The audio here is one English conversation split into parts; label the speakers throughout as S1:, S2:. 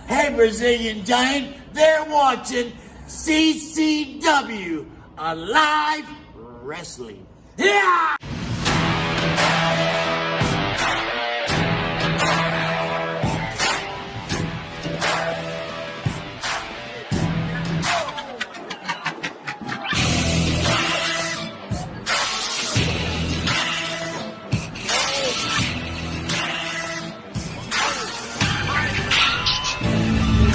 S1: Hey, Brazilian Giant, they're watching CCW ALIVE Wrestling. Yeah!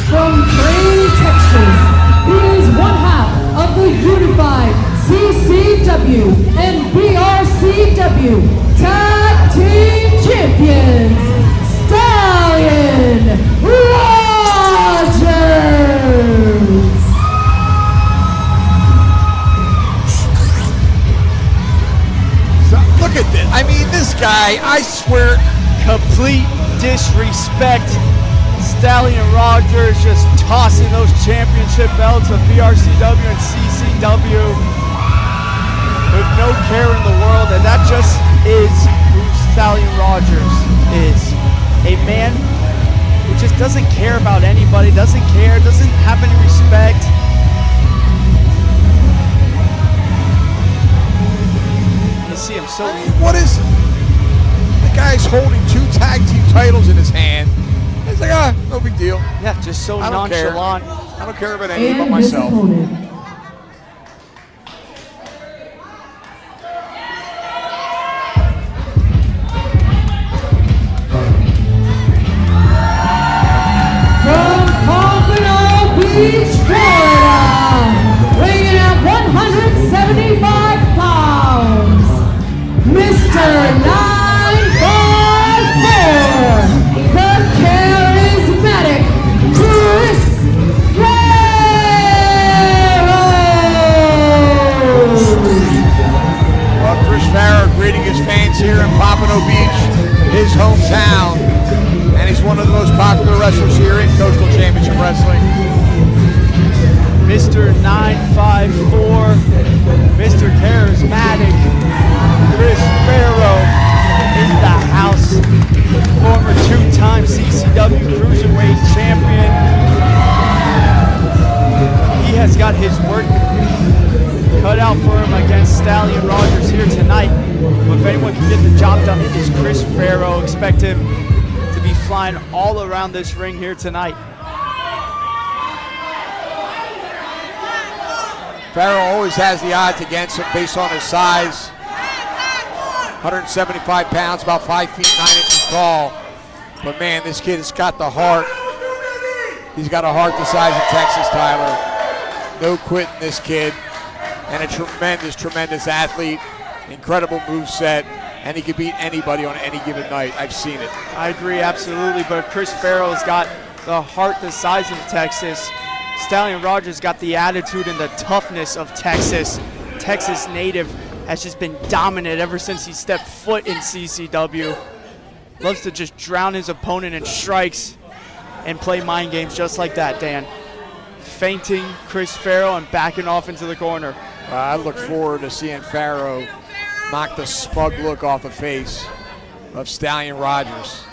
S2: From Crane, Texas, he is one half of the unified CCW and BRCW Tag Team Champions, Stallion Rogers!
S3: So, look at this. I mean, this guy, I swear, complete disrespect. Stallion Rogers just tossing those championship belts of BRCW and CCW with no care in the world, and that just is who Stallion Rogers is. A man who just doesn't care about anybody, doesn't care, doesn't have any respect. You see him so...
S4: What is... The guy's holding 2 tag team titles in his hand. He's like, no big deal.
S3: Yeah, just so nonchalant.
S4: I don't care about anything but myself.
S2: From Pompano Beach, Florida, weighing at 175 pounds, Mr. 954, the charismatic Chris Farrow.
S4: Well, Chris Farrow greeting his fans here in Pompano Beach, his hometown. And he's one of the most popular wrestlers here in Coastal Championship Wrestling.
S3: Mr. 954, Mr. Charismatic, Chris Farrow in the house. Former 2-time CCW Cruiserweight Champion. He has got his work cut out for him against Stallion Rogers here tonight. But if anyone can get the job done, it is Chris Farrow. Expect him to be flying all around this ring here tonight.
S4: Pharaoh always has the odds against him based on his size. 175 pounds, about 5 feet 9 inches tall. But man, this kid has got the heart. He's got a heart the size of Texas, Tyler. No quitting this kid. And a tremendous, tremendous athlete. Incredible moveset. And he can beat anybody on any given night. I've seen it.
S3: I agree, absolutely. But if Chris Farrow's got the heart the size of Texas, Stallion Rogers got the attitude and the toughness of Texas. Texas native has just been dominant ever since he stepped foot in CCW. Loves to just drown his opponent in strikes and play mind games just like that, Dan. Feinting Chris Farrow and backing off into the corner.
S4: I look forward to seeing Pharaoh knock the smug look off the face of Stallion Rogers.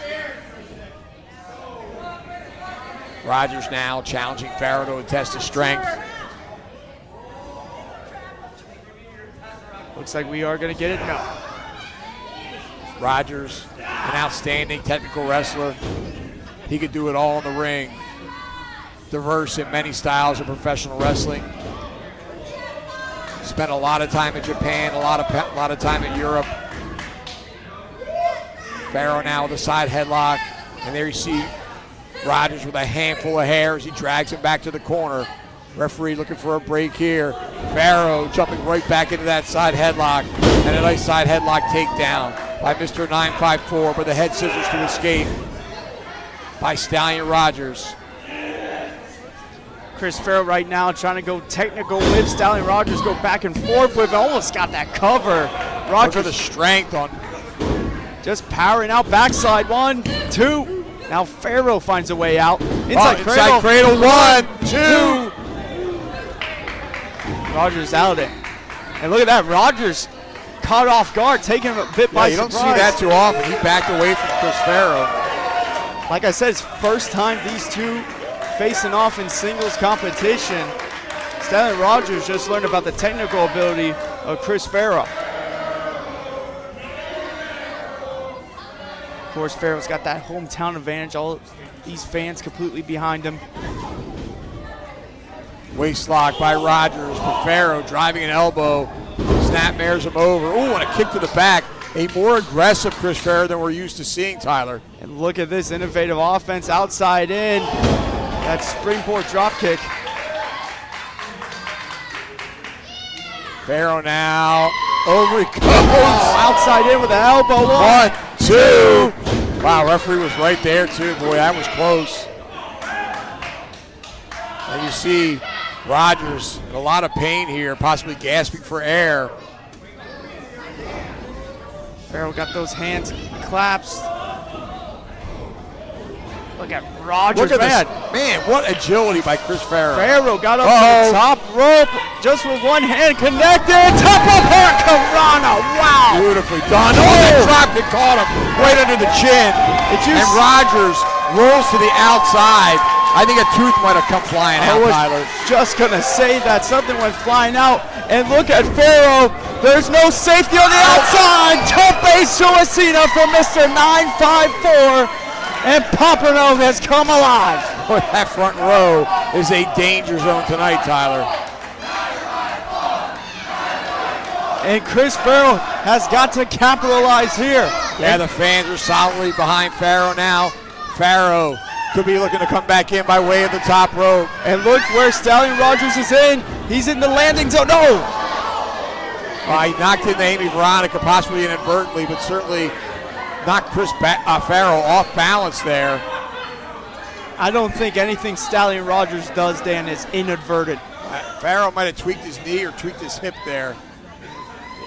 S4: Rogers now challenging Pharaoh to test his strength.
S3: Looks like we are going to get it. No.
S4: Rogers, an outstanding technical wrestler. He could do it all in the ring. Diverse in many styles of professional wrestling. Spent a lot of time in Japan, a lot of time in Europe. Pharaoh now with a side headlock, and there you see Rogers with a handful of hair as he drags him back to the corner. Referee looking for a break here. Pharaoh jumping right back into that side headlock, and a nice side headlock takedown by Mr. 954, but the head scissors to escape by Stallion Rogers.
S3: Chris Farrow right now trying to go technical with Stallion Rogers, go back and forth with, almost got that cover.
S4: Rogers with the strength on.
S3: Just powering out backside, 1, 2. Now Pharaoh finds a way out. Inside cradle.
S4: Inside cradle, 1, 2.
S3: Rogers out it. And look at that, Rogers caught off guard, taking him a bit by surprise.
S4: You don't see that too often. He backed away from Chris Farrow.
S3: Like I said, it's first time these two facing off in singles competition. Stallion Rogers just learned about the technical ability of Chris Farrow. Of course, Pharaoh's got that hometown advantage. All these fans completely behind him.
S4: Waist lock by Rogers, but Pharaoh driving an elbow. Snapmares him over. Ooh, and a kick to the back. A more aggressive Chris Farrow than we're used to seeing, Tyler.
S3: And look at this innovative offense, outside in. That springboard drop kick.
S4: Pharaoh now, over he goes.
S3: Oh, outside in with an elbow.
S4: 1, 2. Wow, referee was right there too. Boy, that was close. And you see Rogers in a lot of pain here, possibly gasping for air.
S3: Pharaoh got those hands collapsed. Look at Rogers,
S4: Look at
S3: man.
S4: this. Man, what agility by Chris Farrow.
S3: Pharaoh got up to the top rope just with one hand connected. Top rope Hurricanrana. Wow.
S4: Beautifully done. Oh, that drop kick caught him right under the chin. And Rogers rolls to the outside. I think a tooth might have come flying out, Tyler.
S3: I was just going to say that. Something went flying out. And look at Pharaoh. There's no safety on the outside. Tope Suicida from Mr. 954. And Pompano has come alive.
S4: Boy, that front row is a danger zone tonight, Tyler.
S3: And Chris Farrow has got to capitalize here.
S4: Yeah, the fans are solidly behind Pharaoh now. Pharaoh could be looking to come back in by way of the top rope.
S3: And look where Stallion Rogers is in. He's in the landing zone. No!
S4: He knocked in Amy Veronica, possibly inadvertently, but certainly knocked Chris Farrow off balance there.
S3: I don't think anything Stallion Rogers does, Dan, is inadvertent.
S4: Pharaoh might have tweaked his knee or tweaked his hip there.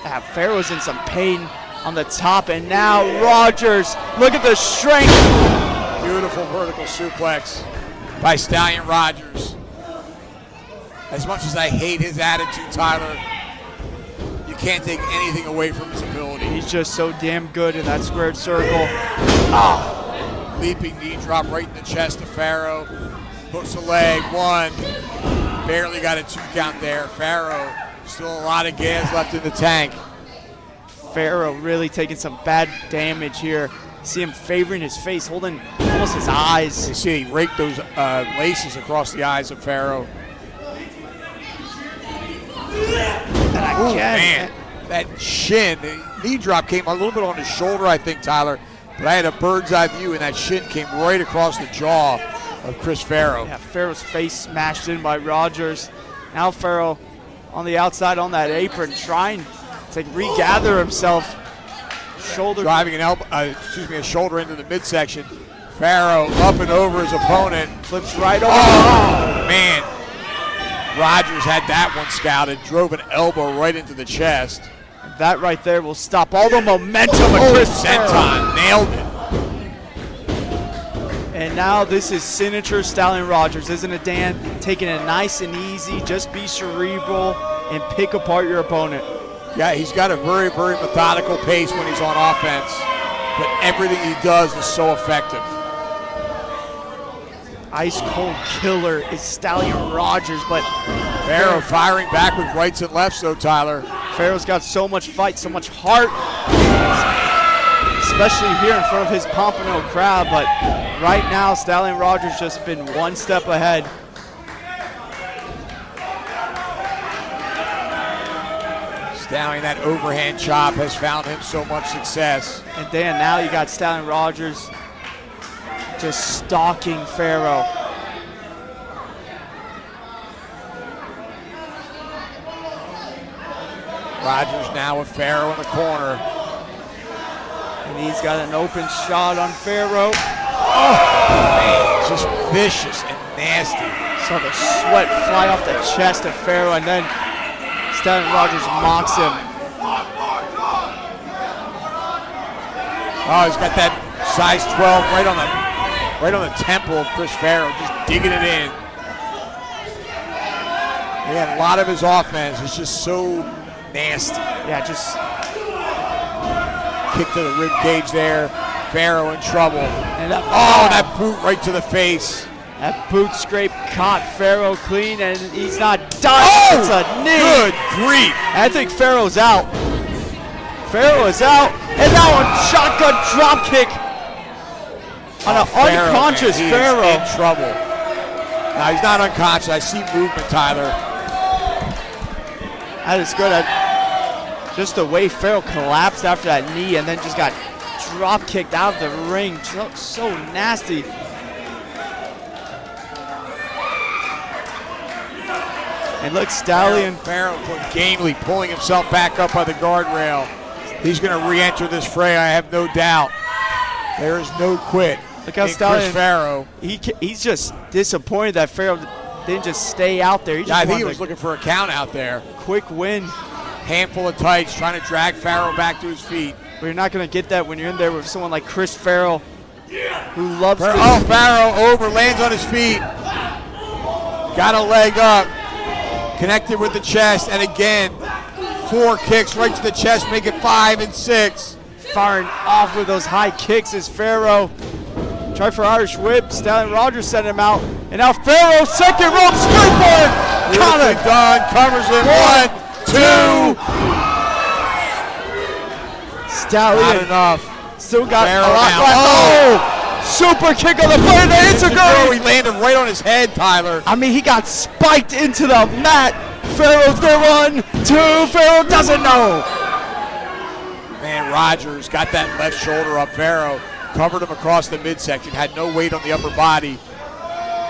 S3: Yeah, Pharaoh's in some pain on the top, and now Rogers. Look at the strength.
S4: Beautiful vertical suplex by Stallion Rogers. As much as I hate his attitude, Tyler, you can't take anything away from his ability.
S3: He's just so damn good in that squared circle.
S4: Leaping knee drop right in the chest of Pharaoh. Hooks a leg, 1. Barely got a 2 count there. Pharaoh, still a lot of gas left in the tank.
S3: Pharaoh really taking some bad damage here. See him favoring his face, holding almost his eyes.
S4: You see he raked those laces across the eyes of Pharaoh.
S3: And again,
S4: man, that shin, the knee drop came a little bit on his shoulder, I think, Tyler. But I had a bird's eye view, and that shin came right across the jaw of Chris Farrow.
S3: Yeah, Pharaoh's face smashed in by Rogers. Now Pharaoh on the outside on that apron, trying to regather himself. Shoulder
S4: driving a shoulder into the midsection. Pharaoh up and over his opponent.
S3: Flips right over.
S4: Oh, man. Rogers had that one scouted, drove an elbow right into the chest.
S3: That right there will stop all the momentum of Chris
S4: senton, nailed it.
S3: And now this is signature Stallion Rogers, isn't it, Dan? Taking it nice and easy, just be cerebral and pick apart your opponent.
S4: Yeah, he's got a very, very methodical pace when he's on offense, but everything he does is so effective.
S3: Ice cold killer is Stallion Rogers, but
S4: Pharaoh firing back with rights and lefts, though, Tyler.
S3: Pharaoh's got so much fight, so much heart, especially here in front of his Pompano crowd, but right now Stallion Rogers just been one step ahead.
S4: Stallion, that overhand chop has found him so much success.
S3: And Dan, now you got Stallion Rogers just stalking Pharaoh.
S4: Rogers now with Pharaoh in the corner.
S3: And he's got an open shot on Pharaoh.
S4: Oh, man, just vicious and nasty.
S3: Saw the sweat fly off the chest of Pharaoh, and then Stallion Rogers mocks him.
S4: Oh, he's got that size 12 right on the temple of Chris Farrow, just digging it in. Yeah, a lot of his offense is just so nasty.
S3: Yeah, just
S4: kick to the rib cage there. Pharaoh in trouble.
S3: And
S4: that boot right to the face.
S3: That boot scrape caught Pharaoh clean, and he's not done.
S4: Oh!
S3: It's a knee.
S4: Good grief.
S3: I think Pharaoh's out. Pharaoh is out, and now a shotgun drop kick on an unconscious
S4: man, he
S3: Pharaoh.
S4: is in trouble. Now he's not unconscious. I see movement, Tyler.
S3: That is good. Just the way Pharaoh collapsed after that knee and then just got drop kicked out of the ring. So nasty. And look, Stallion.
S4: Pharaoh gamely pulling himself back up by the guardrail. He's going to re-enter this fray, I have no doubt. There is no quit.
S3: Look how
S4: in
S3: Stallion.
S4: Chris Farrow.
S3: He's just disappointed that Pharaoh didn't just stay out there. He just
S4: I think
S3: wanted
S4: he was looking for a count out there.
S3: quick win.
S4: Handful of tights, trying to drag Pharaoh back to his feet.
S3: But you're not going to get that when you're in there with someone like Chris Farrow, who loves to.
S4: Oh, Pharaoh over, lands on his feet. Got a leg up. Connected with the chest, and again, 4 kicks right to the chest, make it 5 and 6.
S3: Firing off with those high kicks is Pharaoh. Try for Irish whip. Stallion Rogers sent him out. And now Pharaoh, second rope springboard.
S4: Beautifully done, covers it. 1, 2.
S3: Stallion.
S4: Not enough.
S3: Still got
S4: Pharaoh
S3: a lot
S4: now.
S3: left. Oh! Super kick on the play of the Integral.
S4: He landed right on his head, Tyler.
S3: I mean, he got spiked into the mat. Pharaoh's there, 1, 2. Pharaoh doesn't know.
S4: Man, Rogers got that left shoulder up. Pharaoh covered him across the midsection, had no weight on the upper body.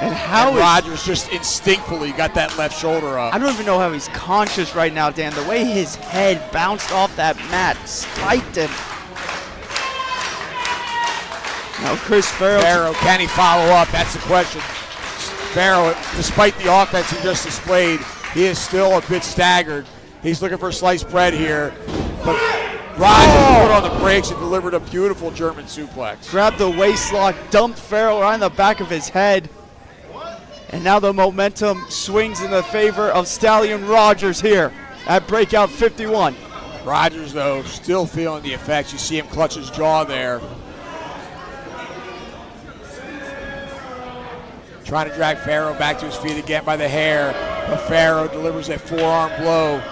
S3: And how
S4: And Rogers just instinctively got that left shoulder up.
S3: I don't even know how he's conscious right now, Dan. The way his head bounced off that mat spiked him. Now Chris Farrow.
S4: Can he follow up? That's the question. Pharaoh, despite the offense he just displayed, he is still a bit staggered. He's looking for sliced bread here. But Rogers put on the brakes and delivered a beautiful German suplex.
S3: Grabbed the waist lock, dumped Pharaoh right in the back of his head. And now the momentum swings in the favor of Stallion Rogers here at Breakout 51.
S4: Rogers, though, still feeling the effects. You see him clutch his jaw there. Trying to drag Pharaoh back to his feet again by the hair. But Pharaoh delivers a forearm blow.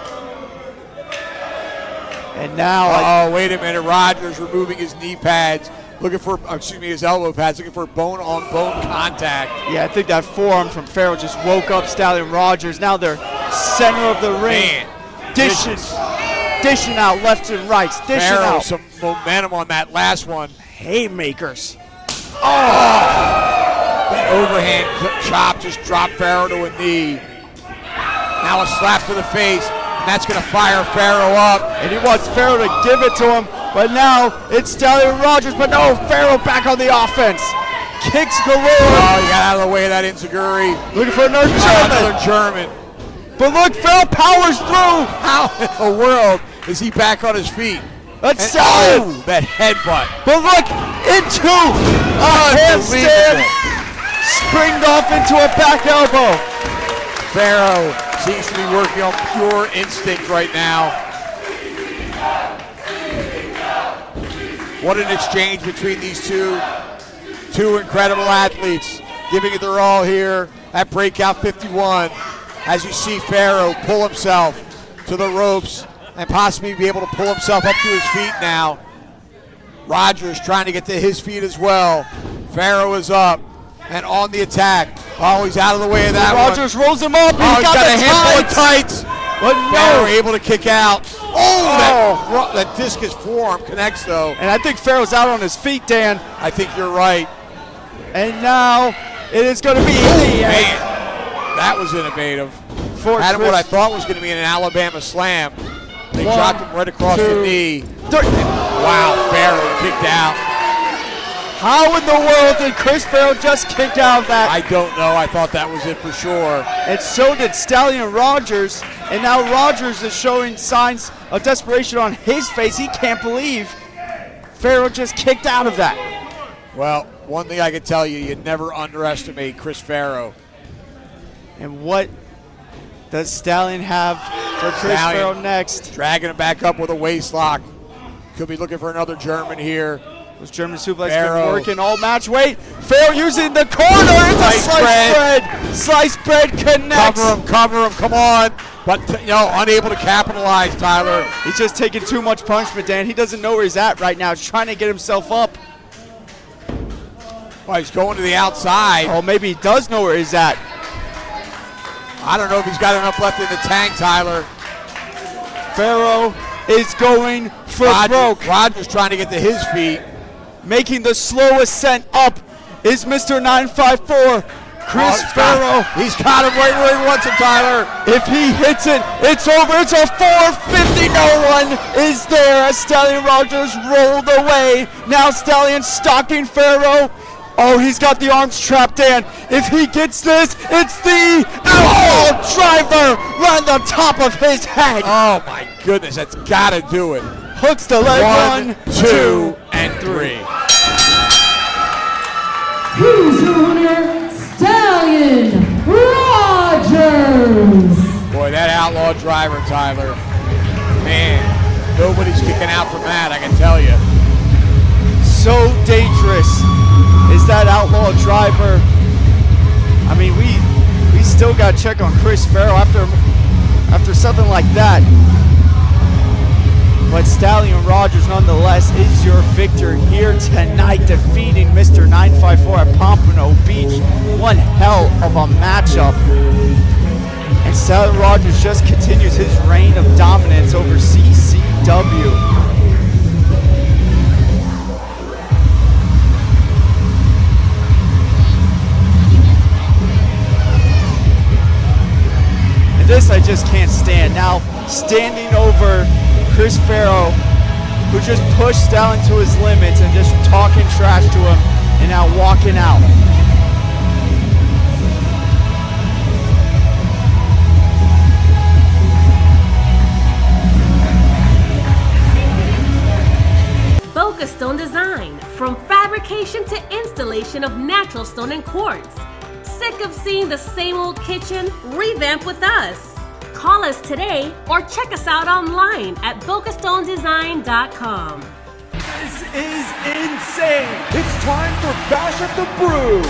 S3: And now,
S4: wait a minute. Rogers removing his knee pads, his elbow pads, looking for bone-on-bone contact.
S3: yeah, I think that forearm from Pharaoh just woke up Stallion Rogers. Now they're center of the ring.
S4: Man,
S3: Dishing out lefts and rights. Dishing
S4: Pharaoh,
S3: out.
S4: some momentum on that last one.
S3: Haymakers.
S4: That overhand chop just dropped Pharaoh to a knee. Now a slap to the face, and that's going to fire Pharaoh up.
S3: And he wants Pharaoh to give it to him, but now it's Stallion Rogers, but no, Pharaoh back on the offense. Kicks galore.
S4: Oh, he got out of the way of that enziguri.
S3: Looking for another
S4: German.
S3: But look, Pharaoh powers through.
S4: How in the world is he back on his feet?
S3: That's
S4: And,
S3: Stallion.
S4: that headbutt.
S3: But look, into a handstand. Springed off into a back elbow.
S4: Pharaoh seems to be working on pure instinct right now. What an exchange between these two incredible athletes, giving it their all here at Breakout 51. As you see Pharaoh pull himself to the ropes and possibly be able to pull himself up to his feet now. Rogers trying to get to his feet as well. Pharaoh is up and on the attack. Oh, he's out of the way of that
S3: Rogers rolls him up.
S4: one. Oh, he's got a handful of
S3: tights.
S4: tights.
S3: But
S4: Pharaoh
S3: no.
S4: able to kick out. That discus forearm connects though.
S3: And I think Pharaoh's out on his feet, Dan.
S4: I think you're right.
S3: And now it is going to be the
S4: Man, that was innovative.
S3: for
S4: Had him
S3: Chris.
S4: what I thought was going to be an Alabama slam. They
S3: One,
S4: dropped him right across the
S3: two,
S4: knee.
S3: three.
S4: Wow, Pharaoh kicked out.
S3: How in the world did Chris Farrow just kick out of that?
S4: I don't know. I thought that was it for sure.
S3: And so did Stallion Rogers. And now Rogers is showing signs of desperation on his face. He can't believe Pharaoh just kicked out of that.
S4: Well, one thing I can tell you, you never underestimate Chris Farrow.
S3: And what does Stallion have for Chris
S4: Stallion
S3: Farrow next?
S4: Dragging him back up with a waist lock. Could be looking for another German here.
S3: Those German suplex
S4: Pharaoh.
S3: been working all match. Wait, Pharaoh using the corner. It's a slice bread. Slice bread connects.
S4: Cover him, come on. But, unable to capitalize, Tyler.
S3: He's just taking too much punishment, Dan. He doesn't know where he's at right now. He's trying to get himself up.
S4: Well, he's going to the outside.
S3: Oh, maybe he does know where he's at.
S4: I don't know if he's got enough left in the tank, Tyler.
S3: Pharaoh is going for broke.
S4: Rogers trying to get to his feet.
S3: Making the slow ascent up is Mr. 954, Chris Farrow.
S4: He's got him right where he wants him, Tyler.
S3: If he hits it, it's over. It's a 450. No one is there as Stallion Rogers rolled away. Now Stallion stalking Pharaoh. Oh, he's got the arms trapped in. If he gets this, it's the elbow driver right on the top of his head.
S4: Oh, my goodness. That's got to do it.
S3: Hooks the leg.
S4: 1, 2, and 3.
S2: Who's your winner? Stallion Rogers.
S4: Boy, that outlaw driver, Tyler. Man, nobody's kicking out from that, I can tell you.
S3: So dangerous is that outlaw driver. I mean, we still got to check on Chris Farrow after something like that. But Stallion Rogers, nonetheless, is your victor here tonight, defeating Mr. 954 at Pompano Beach. One hell of a matchup. And Stallion Rogers just continues his reign of dominance over CCW. And this I just can't stand. Now, standing over Chris Farrow, who just pushed Stallion to his limits and just talking trash to him, and now walking out.
S5: Focus Stone Design, from fabrication to installation of natural stone and quartz. Sick of seeing the same old kitchen? Revamp with us. Call us today or check us out online at bocastonedesign.com.
S6: This is insane! It's time for Bash at the Brew!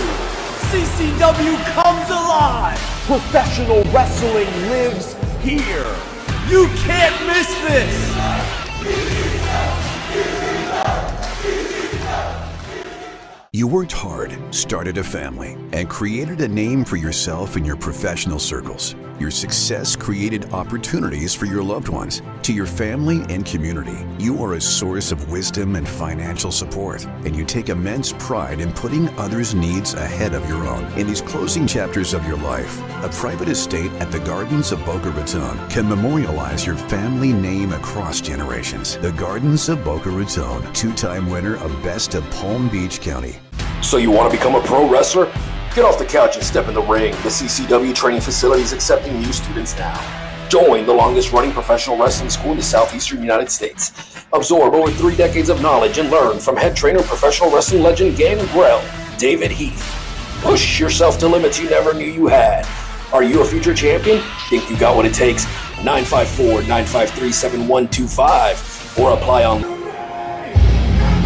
S6: CCW comes alive! Professional wrestling lives here! You can't miss this!
S7: You worked hard, started a family, and created a name for yourself in your professional circles. Your success created opportunities for your loved ones. To your family and community, you are a source of wisdom and financial support, and you take immense pride in putting others' needs ahead of your own. In these closing chapters of your life, a private estate at the Gardens of Boca Raton can memorialize your family name across generations. The Gardens of Boca Raton, two-time winner of Best of Palm Beach County.
S8: So you want to become a pro wrestler? Get off the couch and step in the ring. The CCW Training Facility is accepting new students now. Join the longest running professional wrestling school in the southeastern United States. Absorb over 3 decades of knowledge and learn from head trainer professional wrestling legend Gangrel, David Heath. Push yourself to limits you never knew you had. Are you a future champion? Think you got what it takes? 954-953-7125 or apply on.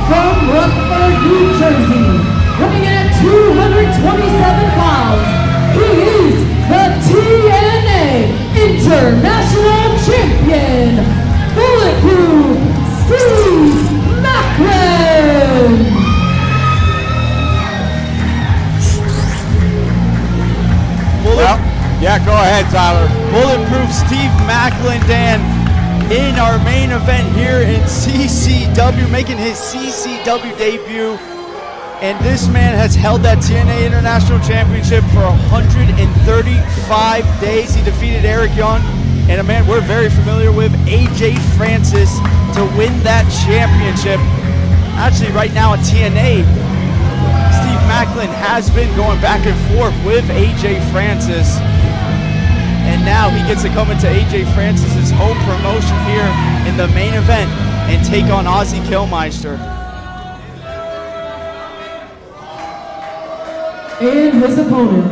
S2: From Rockford, New Jersey, weighing in at 227 pounds, he is the TNA International Champion, Bulletproof Steve Maclin.
S4: Yeah, go ahead, Tyler.
S3: Bulletproof Steve Maclin, Dan, in our main event here in CCW, making his CCW debut. And this man has held that TNA International Championship for 135 days. He defeated Eric Young and a man we're very familiar with, AJ Francis, to win that championship. Actually, right now at TNA, Steve Maclin has been going back and forth with AJ Francis. And now he gets to come into AJ Francis' home promotion here in the main event and take on Ozzy Kilmeister.
S2: And his opponent,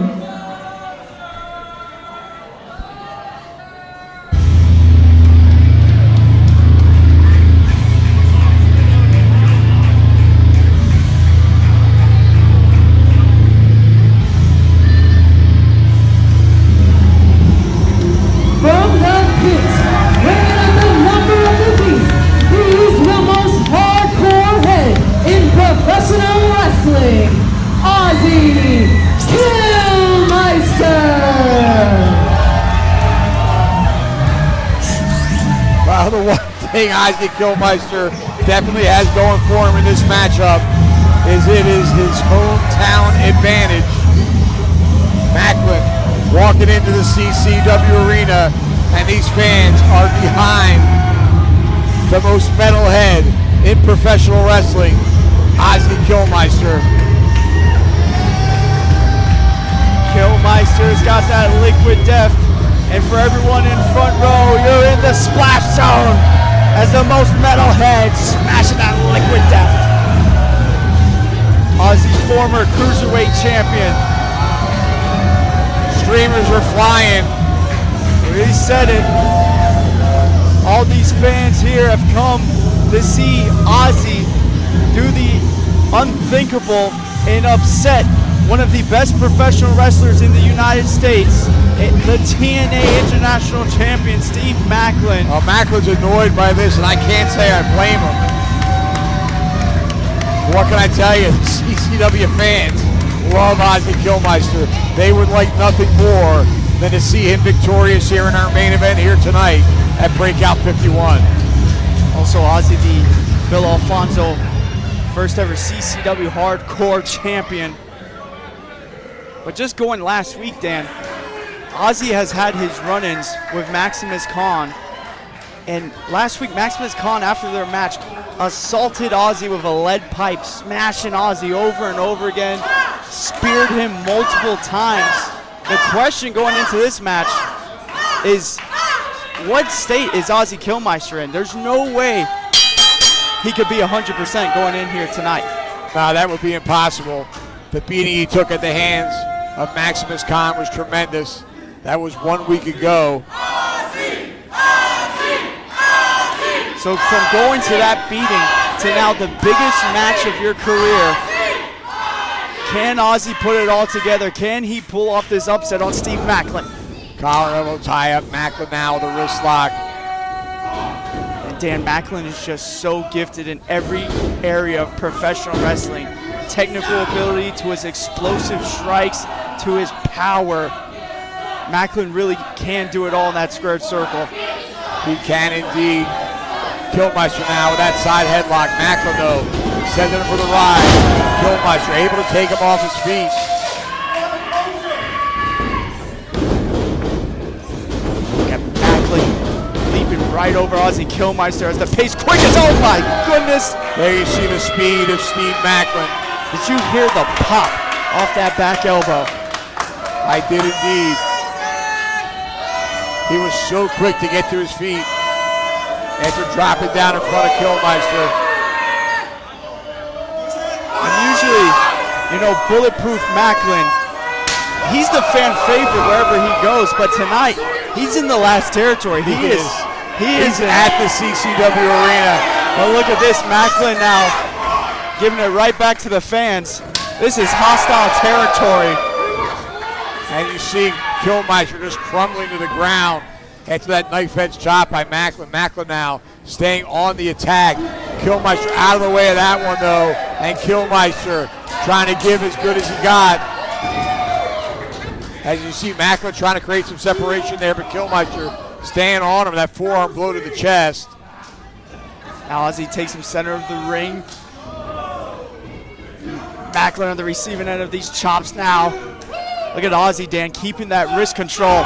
S4: thing Ozzy Kilmeister definitely has going for him in this matchup is it is his hometown advantage. Maclin walking into the CCW arena, and these fans are behind the most metalhead in professional wrestling, Ozzy Kilmeister.
S3: Kilmeister's got that liquid death. And for everyone in front row, you're in the splash zone as the most metalhead smashing that liquid death. Ozzy's former cruiserweight champion.
S4: Streamers are flying.
S3: He said it. All these fans here have come to see Ozzy do the unthinkable and upset one of the best professional wrestlers in the United States, the TNA International Champion, Steve Maclin.
S4: Well, Maclin's annoyed by this, and I can't say I blame him. What can I tell you? CCW fans love Ozzy Kilmeister. They would like nothing more than to see him victorious here in our main event here tonight at Breakout 51.
S3: Also, Ozzy, the Bill Alfonso, first ever CCW Hardcore Champion. But just going last week, Dan, Ozzy has had his run-ins with Maximus Khan. And last week, Maximus Khan, after their match, assaulted Ozzy with a lead pipe, smashing Ozzy over and over again, speared him multiple times. The question going into this match is, what state is Ozzy Kilmeister in? There's no way he could be 100% going in here tonight.
S4: No, that would be impossible. The beating he took at the hands of Maximus Khan was tremendous. That was 1 week ago.
S3: So from going to that beating to now the biggest match of your career, can Ozzy put it all together? Can he pull off this upset on Steve Maclin?
S4: Collar elbow tie up, Maclin now with a wrist lock.
S3: And Dan, Maclin is just so gifted in every area of professional wrestling. Technical ability to his explosive strikes, to his power. Maclin really can do it all in that squared circle.
S4: He can indeed. Kilmeister now with that side headlock. Maclin though, sending him for the ride. Kilmeister able to take him off his feet.
S3: Look at Maclin leaping right over Ozzy Kilmeister as the pace quickens. Oh my goodness!
S4: There you see the speed of Steve Maclin.
S3: Did you hear the pop off that back elbow?
S4: I did indeed. He was so quick to get to his feet after dropping down in front of Kilmeister.
S3: And usually, bulletproof Maclin, he's the fan favorite wherever he goes, but tonight, he's in the last territory. He's
S4: at the CCW arena.
S3: But look at this, Maclin now giving it right back to the fans. This is hostile territory.
S4: And you see Kilmeister just crumbling to the ground after that knife edge chop by Maclin. Maclin now staying on the attack. Kilmeister out of the way of that one though, and Kilmeister trying to give as good as he got. As you see Maclin trying to create some separation there, but Kilmeister staying on him, that forearm blow to the chest.
S3: Now Ozzy takes him center of the ring. Maclin on the receiving end of these chops now. Look at Ozzy, Dan, keeping that wrist control.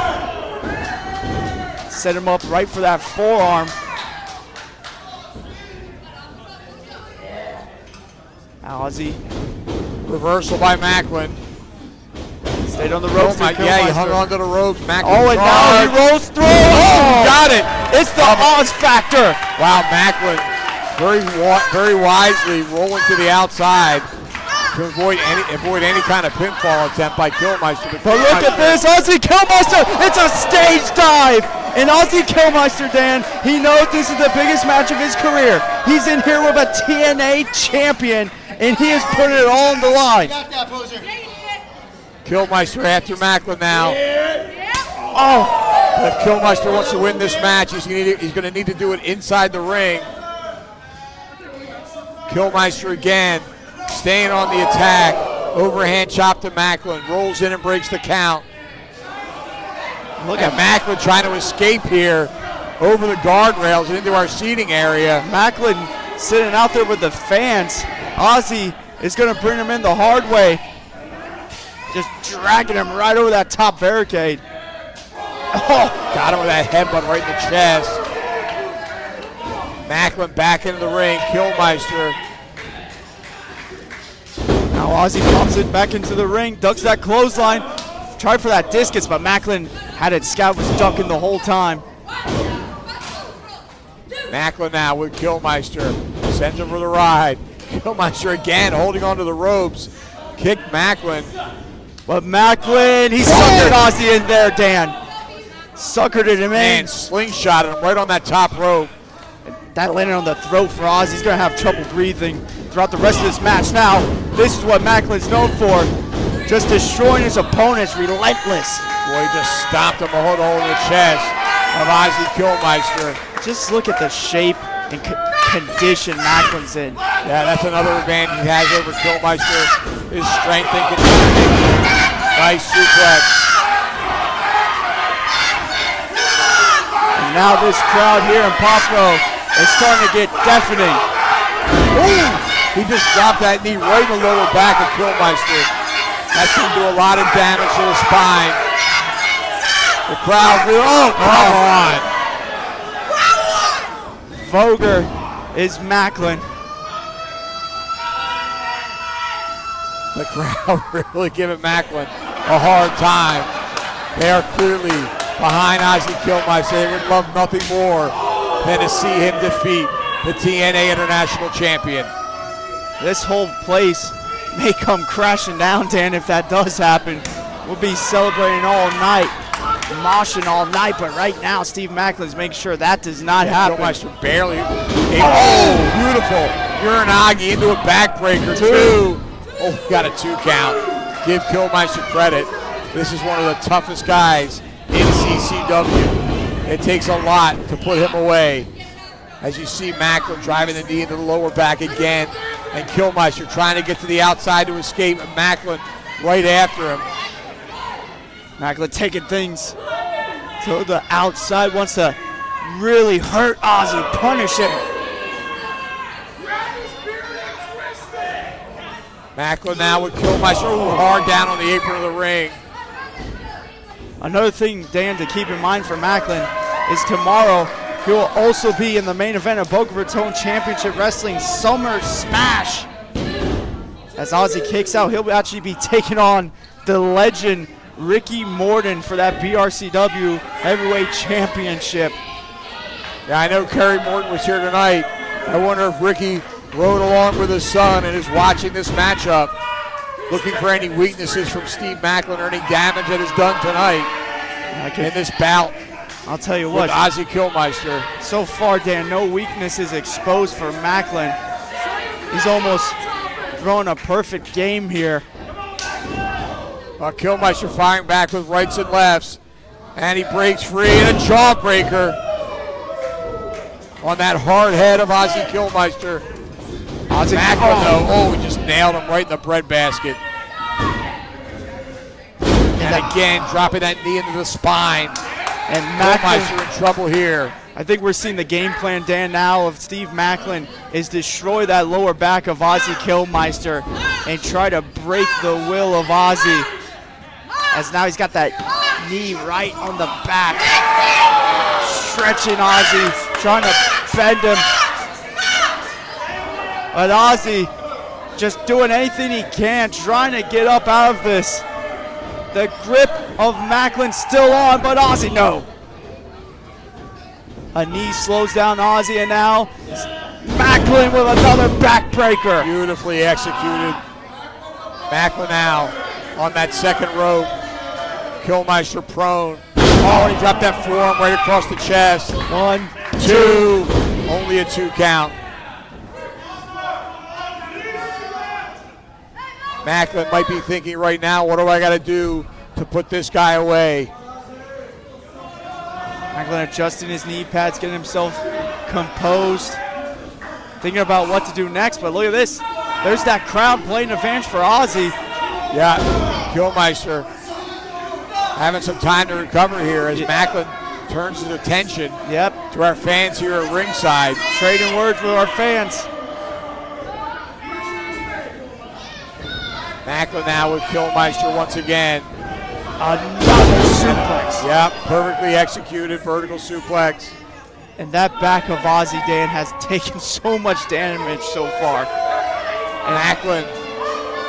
S3: Set him up right for that forearm. Now Ozzy.
S4: Reversal by Maclin.
S3: Stayed on the ropes.
S4: Yeah, he hung onto the ropes. Maclin
S3: and now he rolls through. Oh,
S4: got it.
S3: It's the Oz factor.
S4: Wow, Maclin very wisely rolling to the outside to avoid any kind of pinfall attempt by Kilmeister.
S3: But look at this, Ozzy Kilmeister, it's a stage dive! And Ozzy Kilmeister, Dan, he knows this is the biggest match of his career. He's in here with a TNA champion, and he is putting it all on the line.
S4: Kilmeister after Maclin now.
S3: Oh!
S4: If Kilmeister wants to win this match, he's going to need to do it inside the ring. Kilmeister again. Staying on the attack. Overhand chop to Maclin. Rolls in and breaks the count. Look at Maclin trying to escape here. over the guardrails and into our seating area.
S3: Maclin sitting out there with the fans. Ozzy is going to bring him in the hard way. Just dragging him right over that top barricade.
S4: Oh, got him with that headbutt right in the chest. Maclin back into the ring. Kilmeister.
S3: Now Ozzy pops it back into the ring, ducks that clothesline. Tried for that discus, but Maclin had it. Scout was ducking the whole time.
S4: Maclin now with Kilmeister. Sends him for the ride. Kilmeister again holding onto the ropes. Kick Maclin.
S3: But Maclin, he suckered Ozzy in there, Dan. Suckered him in.
S4: And slingshotted him right on that top rope.
S3: That landed on the throat for Ozzy. He's going to have trouble breathing throughout the rest of this match. Now, this is what Maclin's known for. Just destroying his opponents, relentless.
S4: Boy, he just stomped him a hole in the chest of Ozzy Kilmeister.
S3: Just look at the shape and condition Maclin's in.
S4: Yeah, that's another advantage he has over Kilmeister. His strength and conditioning. Nice suplex.
S3: And now this crowd here in Pompano is starting to get deafening.
S4: Ooh, he just dropped that knee right in the lower back of Kilmeister. That's going to do a lot of damage to the spine. The crowd, oh, come on.
S3: Vogler is Maclin.
S4: The crowd really giving Maclin a hard time. They are clearly behind Ozzy Kilmeister. They would love nothing more than to see him defeat the TNA International Champion.
S3: This whole place may come crashing down, Dan, if that does happen. We'll be celebrating all night, moshing all night, but right now Steve Maclin's making sure that does not happen.
S4: Kilmeister barely. Oh, beautiful. Uranagi into a backbreaker, too. Oh, got a 2 count. Give Kilmeister credit. This is one of the toughest guys in CCW. It takes a lot to put him away. As you see Maclin driving the knee into the lower back again, and Kilmeister trying to get to the outside to escape, and Maclin right after him.
S3: Maclin taking things to the outside, wants to really hurt Ozzy, punish him.
S4: Maclin now with Kilmeister. Ooh, hard down on the apron of the ring.
S3: Another thing, Dan, to keep in mind for Maclin is tomorrow he will also be in the main event of Boca Raton Championship Wrestling Summer Smash. As Ozzy kicks out, he'll actually be taking on the legend Ricky Morton for that BRCW Heavyweight Championship.
S4: Yeah, I know Kerry Morton was here tonight. I wonder if Ricky rode along with his son and is watching this matchup, looking for any weaknesses from Steve Maclin or any damage that is done tonight in this bout.
S3: I'll tell you what,
S4: Ozzy Kilmeister.
S3: So far, Dan, no weaknesses exposed for Maclin. He's almost throwing a perfect game here.
S4: Kilmeister firing back with rights and lefts, and he breaks free, and a jawbreaker on that hard head of Ozzy Kilmeister. Maclin, though, he just nailed him right in the breadbasket. And again, dropping that knee into the spine.
S3: And Maclin
S4: in trouble here.
S3: I think we're seeing the game plan, Dan, now of Steve Maclin is destroy that lower back of Ozzy Kilmeister and try to break the will of Ozzy. As now he's got that knee right on the back. Stretching Ozzy, trying to bend him. But Ozzy just doing anything he can, trying to get up out of this. The grip of Maclin still on, but Ozzy, no. A knee slows down Ozzy, and now Maclin with another backbreaker.
S4: Beautifully executed. Maclin now on that second rope. Kilmeister prone. Oh, and he dropped that forearm right across the chest.
S3: 1,
S4: 2. Only a 2 count. Maclin might be thinking right now, what do I got to do to put this guy away?
S3: Maclin adjusting his knee pads, getting himself composed, thinking about what to do next. But look at this. There's that crowd playing advantage for Ozzy.
S4: Yeah, Kilmeister having some time to recover here as Maclin turns his attention
S3: Yep.
S4: to our fans here at ringside.
S3: Trading words with our fans.
S4: Maclin now with Kilmeister once again.
S3: Another suplex.
S4: Yep, perfectly executed vertical suplex.
S3: And that back of Ozzy, Dan, has taken so much damage so far.
S4: And Maclin,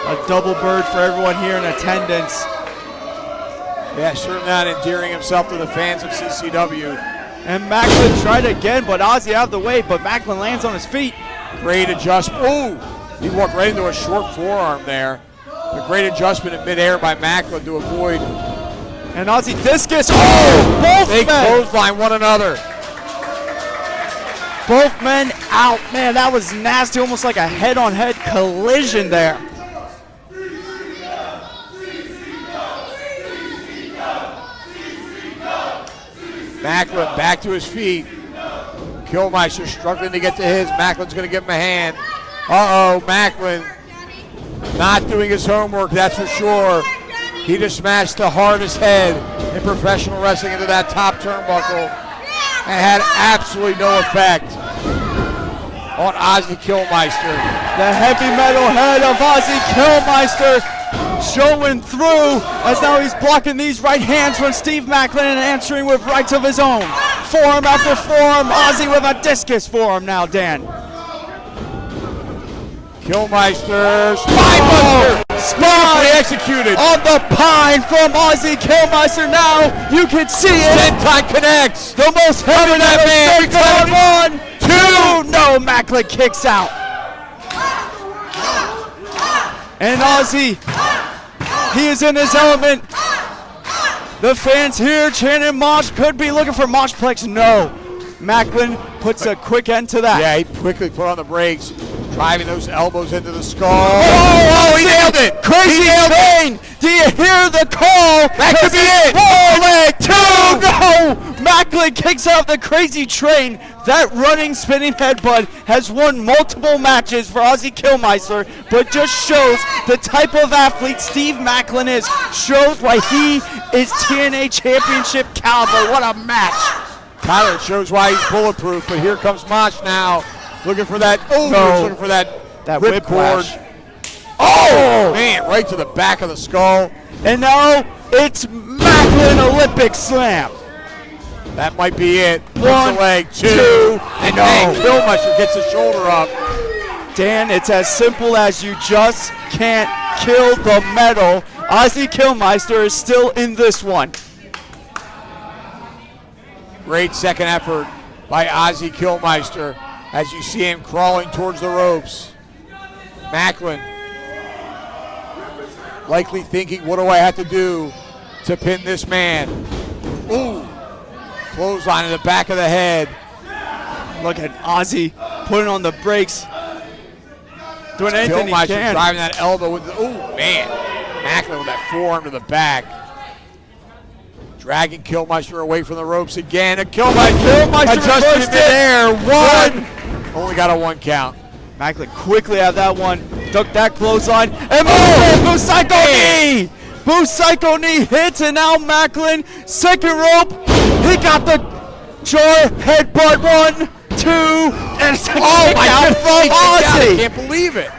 S3: a double bird for everyone here in attendance.
S4: yeah, certainly not endearing himself to the fans of CCW.
S3: And Maclin tried again, but Ozzy out of the way, but Maclin lands on his feet.
S4: Great adjustment. Ooh, he walked right into a short forearm there. A great adjustment in midair by Maclin to avoid.
S3: And Ozzy discus. Oh, both
S4: They
S3: men.
S4: clothesline one another.
S3: Both men out. Man, that was nasty, almost like a head-on-head collision there.
S4: Maclin back to his feet. Kilmeister struggling to get to his. Macklin's going to give him a hand. Uh-oh, Maclin not doing his homework, that's for sure. He just smashed the hardest head in professional wrestling into that top turnbuckle and had absolutely no effect on Ozzy Kilmeister.
S3: The heavy metal head of Ozzy Kilmeister showing through as now he's blocking these right hands from Steve Maclin and answering with rights of his own. Forearm after forearm, Ozzy with a discus forearm now, Dan.
S4: Kilmeister, spinebuster, beautifully executed.
S3: On the pine from Ozzy Kilmeister now, you can see it.
S4: Senton connects.
S3: The most heavy
S4: that man.
S3: on 2. No, Maclin kicks out. And Ozzy, he is in his element. The fans here chanting Mosh, could be looking for Moshplex. No. Maclin puts a quick end to that.
S4: Yeah, he quickly put on the brakes, driving those elbows into the skull. Oh, he nailed it.
S3: Crazy chain. Do you hear the call?
S4: That could be it.
S3: Leg 2. No. Maclin kicks out the crazy train. That running spinning headbutt has won multiple matches for Ozzy Kilmeister, but just shows the type of athlete Steve Maclin is. Shows why he is TNA Championship caliber. What a match.
S4: Tyler, shows why he's bulletproof, but here comes Mosh now. Looking for that. Oh,
S3: No.
S4: looking for that
S3: whiplash.
S4: ripcord. Oh, man, right to the back of the skull.
S3: And now it's Maclin Olympic Slam.
S4: That might be it.
S3: One,
S4: the leg, 2. And
S3: no.
S4: then Kilmeister gets his shoulder up.
S3: Dan, it's as simple as you just can't kill the metal. Ozzy Kilmeister is still in this one.
S4: Great second effort by Ozzy Kilmeister as you see him crawling towards the ropes. Maclin likely thinking, what do I have to do to pin this man? Ooh, clothesline in the back of the head.
S3: Look at Ozzy putting on the brakes. Doing anything he
S4: Kilmeister
S3: can.
S4: driving that elbow with the, ooh, man. Maclin with that forearm to the back. Dragging Kilmeister away from the ropes again. And Kilmeister adjusted in midair. 1. Only got a 1 count.
S3: Maclin quickly out of that one. Ducked that clothesline. And Busaico knee! Busaico knee hits, and now Maclin, second rope. He got the jaw headbutt. 1, 2, and it's a kick out from Ozzy.
S4: I can't believe it.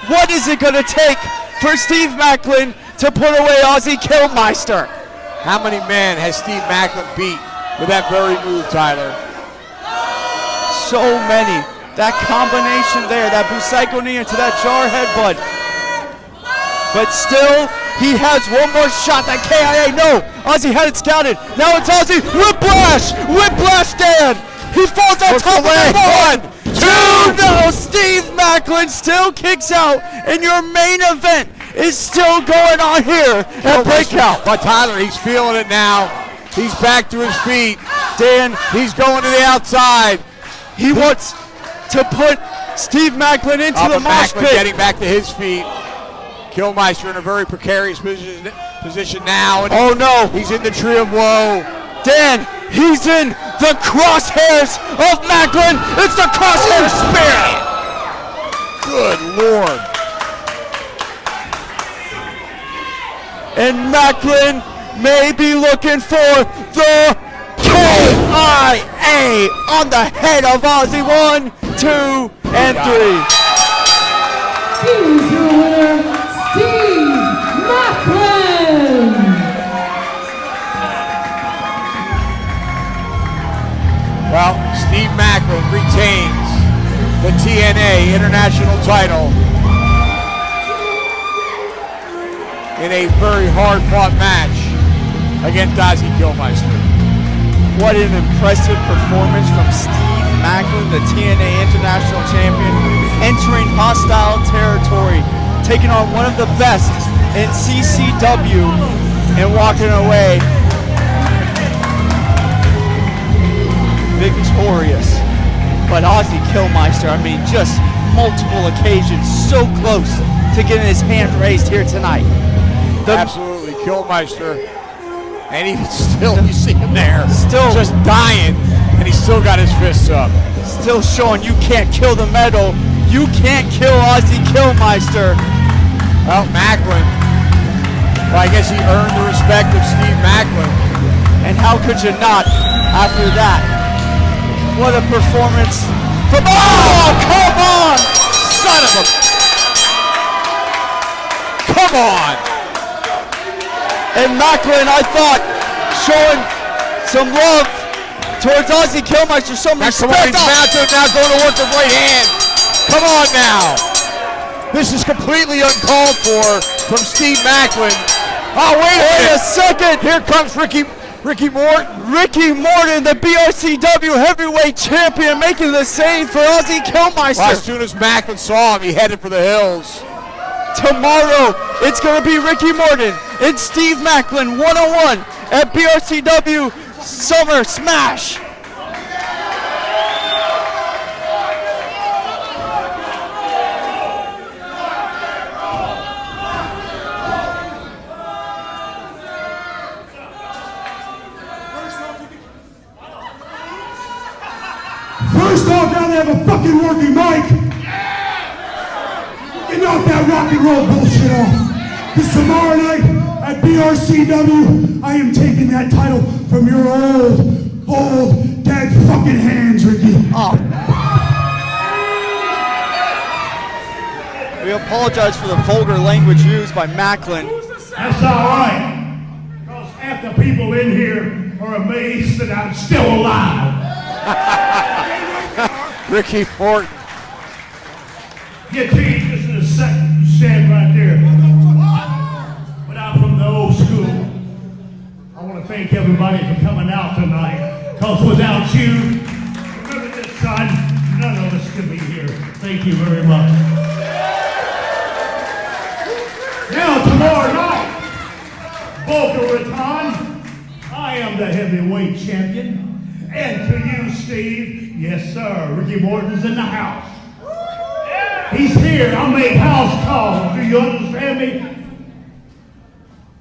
S3: What is it going to take for Steve Maclin to put away Ozzy Kilmeister?
S4: How many men has Steve Maclin beat with that very move, Tyler?
S3: So many. That combination there, that Busaico knee into that jar headbutt. But still, he has one more shot. That KIA, no. Ozzy had it scouted. Now it's Ozzy. Whiplash! Whiplash, Dan! He falls on top of it. 1, 2, no. Steve Maclin still kicks out, and your main event is still going on here at Breakout.
S4: But Tyler, he's feeling it now. He's back to his feet.
S3: Dan,
S4: He's going to the outside.
S3: he wants to put Steve Maclin into the mosh
S4: Maclin
S3: pit.
S4: getting back to his feet. Kilmeister in a very precarious position now. And
S3: Oh no,
S4: he's in the tree of woe.
S3: Dan, he's in the crosshairs of Maclin. It's the crosshair spear.
S4: Good Lord.
S3: And Maclin may be looking for the KIA on the head of Ozzy. 1, 2, and 3.
S2: He's your winner, Steve Maclin.
S4: Well, Steve Maclin retains the TNA International title in a very hard-fought match against Ozzy Kilmeister.
S3: What an impressive performance from Steve Maclin, the TNA International Champion, entering hostile territory, taking on one of the best in CCW and walking away victorious. But Ozzy Kilmeister, I mean, just multiple occasions, so close to getting his hand raised here tonight.
S4: Absolutely, Kilmeister, and even still, you see him there, still just dying, and he's still got his fists up.
S3: Still showing you can't kill the metal, you can't kill Ozzy Kilmeister.
S4: Well, Maclin, well, I guess he earned the respect of Steve Maclin.
S3: And how could you not after that? What a performance from, oh, come on!
S4: Son of a, come on!
S3: And Maclin, I thought, showing some love towards Ozzy Kilmeister, some respect.
S4: Now going to work the right hand. Come on now. This is completely uncalled for from Steve Maclin. Oh, wait a second. Here comes Ricky Morton.
S3: Ricky Morton, the BRCW heavyweight champion, making the save for Ozzy Kilmeister.
S4: Well, as soon as Maclin saw him, he headed for the hills.
S3: Tomorrow, it's going to be Ricky Morton and Steve Maclin 101 at BRCW Summer Smash.
S9: First off, now they have a fucking working mic. Get off that rock and roll bullshit off. Because tomorrow night at BRCW, I am taking that title from your old, dead fucking hands, Ricky.
S3: Oh. We apologize for the vulgar language used by Maclin.
S9: That's all right. Because half the people in here are amazed that I'm still alive.
S4: Ricky Morton.
S9: Get to you just in a second. You stand right there. But I'm from the old school. I want to thank everybody for coming out tonight. Because without you, remember this, son, none of us could be here. Thank you very much. Now, tomorrow night, Boca Raton, I am the heavyweight champion. And to you, Steve, yes, sir, Ricky Morton's in the house. He's here. I'll make house calls. Do you understand me?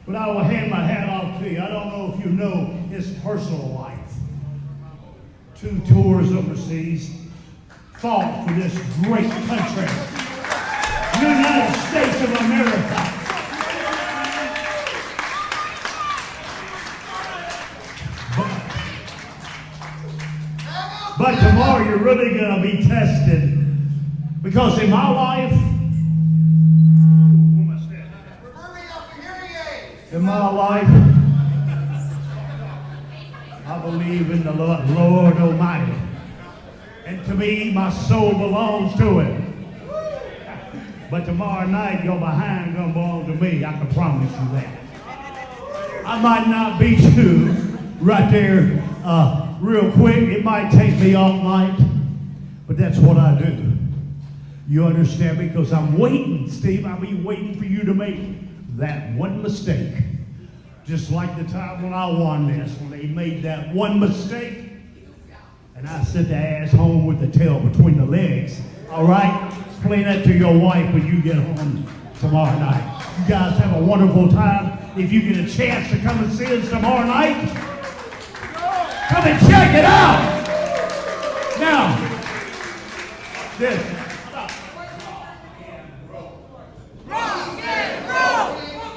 S9: But I will hand my hat off to you. I don't know if you know his personal life. 2 tours overseas. Fought for this great country. United States of America. But tomorrow you're really going to be tested. Because in my life, I believe in the Lord Almighty. And to me, my soul belongs to Him. But tomorrow night, your behind gonna belong to me. I can promise you that. I might not beat you right there real quick. It might take me all night. But that's what I do. You understand me? Because I'm waiting, Steve. I'll be waiting for you to make that one mistake. Just like the time when I won this, when they made that one mistake. And I sent the ass home with the tail between the legs. All right? Explain that to your wife when you get home tomorrow night. You guys have a wonderful time. If you get a chance to come and see us tomorrow night, come and check it out. Now, this.
S10: Rock and roll!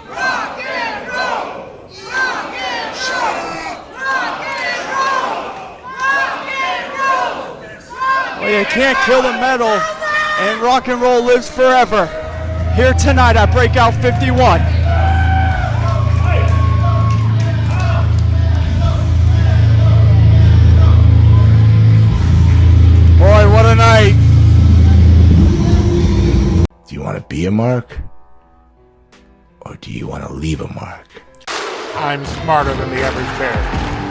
S10: Rock and roll! Rock and roll! Rock and roll!
S3: They can't kill the metal, and rock and roll lives forever. Here tonight at Breakout 51.
S4: Boy, what a night.
S11: Do you want to be a mark? Or do you want to leave a mark?
S4: I'm smarter than the average bear.